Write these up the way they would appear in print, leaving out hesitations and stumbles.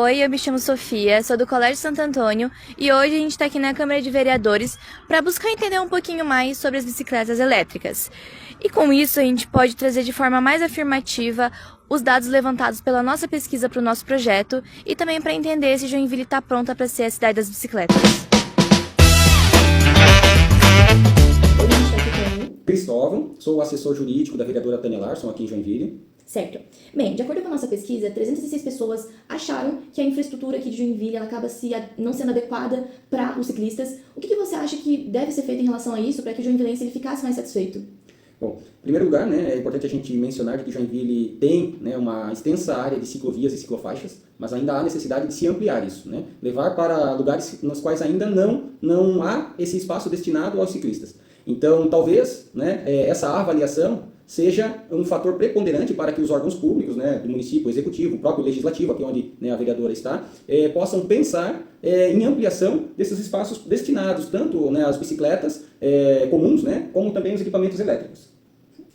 Oi, eu me chamo Sofia, sou do Colégio Santo Antônio e hoje a gente está aqui na Câmara de Vereadores para buscar entender um pouquinho mais sobre as bicicletas elétricas. E com isso a gente pode trazer de forma mais afirmativa os dados levantados pela nossa pesquisa para o nosso projeto e também para entender se Joinville está pronta para ser a cidade das bicicletas. Hoje a gente está aqui com o Cristóvão, sou o assessor jurídico da vereadora Tânia Larson aqui em Joinville. Certo. Bem, de acordo com a nossa pesquisa, 306 pessoas acharam que a infraestrutura aqui de Joinville ela acaba não sendo adequada para os ciclistas. O que você acha que deve ser feito em relação a isso para que o joinvilense ele ficasse mais satisfeito? Bom, em primeiro lugar, é importante a gente mencionar que Joinville tem uma extensa área de ciclovias e ciclofaixas, mas ainda há necessidade de se ampliar isso, levar para lugares nos quais ainda não há esse espaço destinado aos ciclistas. Então, talvez essa avaliação seja um fator preponderante para que os órgãos públicos, do município, o executivo, o próprio legislativo, aqui onde a vereadora está, possam pensar em ampliação desses espaços destinados tanto às bicicletas comuns, como também os equipamentos elétricos.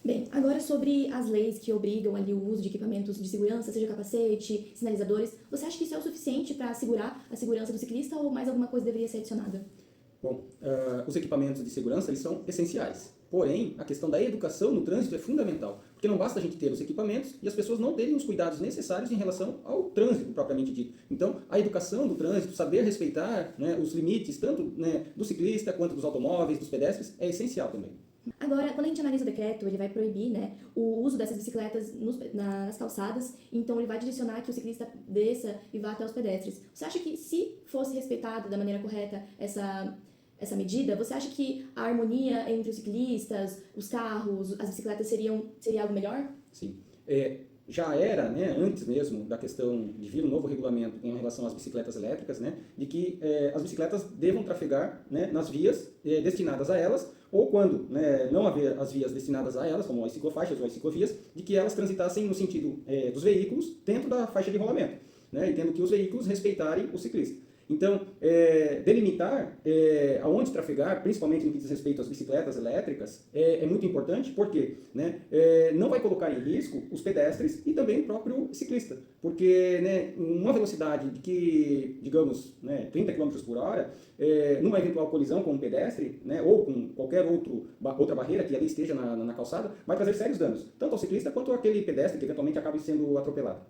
Bem, agora sobre as leis que obrigam ali o uso de equipamentos de segurança, seja capacete, sinalizadores, você acha que isso é o suficiente para assegurar a segurança do ciclista ou mais alguma coisa deveria ser adicionada? Bom, os equipamentos de segurança eles são essenciais, porém a questão da educação no trânsito é fundamental, porque não basta a gente ter os equipamentos e as pessoas não terem os cuidados necessários em relação ao trânsito propriamente dito. Então, a educação do trânsito, saber respeitar os limites tanto do ciclista quanto dos automóveis, dos pedestres, é essencial também. Agora, quando a gente analisa o decreto, ele vai proibir o uso dessas bicicletas nas calçadas, então ele vai direcionar que o ciclista desça e vá até os pedestres. Você acha que se fosse respeitada da maneira correta essa medida, você acha que a harmonia entre os ciclistas, os carros, as bicicletas seria algo melhor? Sim. Já era, antes mesmo da questão de vir um novo regulamento em relação às bicicletas elétricas, de que as bicicletas devam trafegar nas vias destinadas a elas, ou quando não haver as vias destinadas a elas, como as ciclofaixas ou as ciclovias, de que elas transitassem no sentido dos veículos dentro da faixa de rolamento, e tendo que os veículos respeitarem o ciclista. Então, delimitar aonde trafegar, principalmente no que diz respeito às bicicletas elétricas, é muito importante, porque não vai colocar em risco os pedestres e também o próprio ciclista, porque uma velocidade de que, digamos, 30 km por hora, numa eventual colisão com um pedestre, ou com qualquer outra barreira que ali esteja na calçada, vai trazer sérios danos, tanto ao ciclista quanto àquele pedestre que eventualmente acabe sendo atropelado.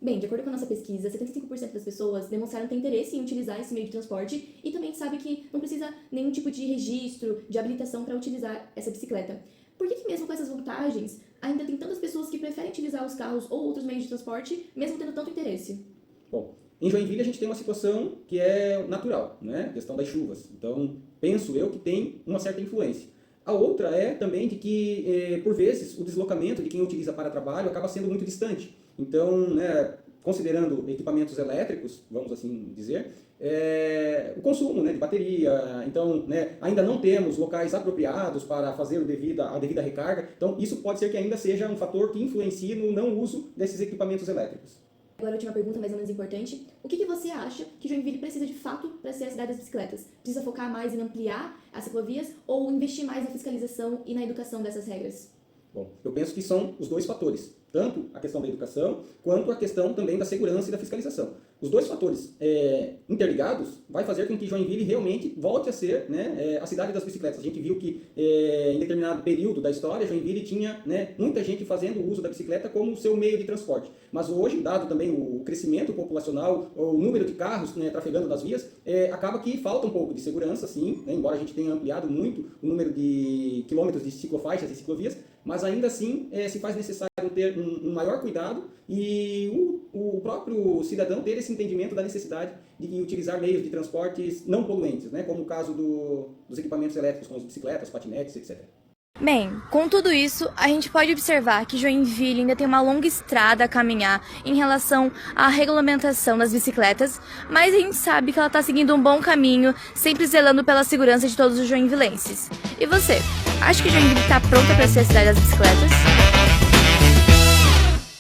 Bem, de acordo com a nossa pesquisa, 75% das pessoas demonstraram ter interesse em utilizar esse meio de transporte e também sabe que não precisa nenhum tipo de registro, de habilitação para utilizar essa bicicleta. Por que mesmo com essas vantagens, ainda tem tantas pessoas que preferem utilizar os carros ou outros meios de transporte, mesmo tendo tanto interesse? Bom, em Joinville a gente tem uma situação que é natural, a questão das chuvas. Então, penso eu que tem uma certa influência. A outra é também de que, por vezes, o deslocamento de quem utiliza para trabalho acaba sendo muito distante. Então, considerando equipamentos elétricos, vamos assim dizer, o consumo de bateria, então ainda não temos locais apropriados para fazer a devida recarga, então isso pode ser que ainda seja um fator que influencie no não uso desses equipamentos elétricos. Agora a última pergunta, mais ou menos importante. O que você acha que Joinville precisa de fato para ser a cidade das bicicletas? Precisa focar mais em ampliar as ciclovias ou investir mais na fiscalização e na educação dessas regras? Bom, eu penso que são os dois fatores, tanto a questão da educação, quanto a questão também da segurança e da fiscalização. Os dois fatores interligados vai fazer com que Joinville realmente volte a ser a cidade das bicicletas. A gente viu que em determinado período da história, Joinville tinha muita gente fazendo uso da bicicleta como seu meio de transporte. Mas hoje, dado também o crescimento populacional, o número de carros trafegando nas vias, acaba que falta um pouco de segurança, sim, embora a gente tenha ampliado muito o número de quilômetros de ciclofaixas e ciclovias, mas ainda assim se faz necessário ter um maior cuidado e o próprio cidadão ter esse entendimento da necessidade de utilizar meios de transportes não poluentes, como o caso dos equipamentos elétricos, como as bicicletas, patinetes, etc. Bem, com tudo isso, a gente pode observar que Joinville ainda tem uma longa estrada a caminhar em relação à regulamentação das bicicletas, mas a gente sabe que ela está seguindo um bom caminho, sempre zelando pela segurança de todos os joinvilenses. E você, acha que Joinville está pronta para ser a cidade das bicicletas?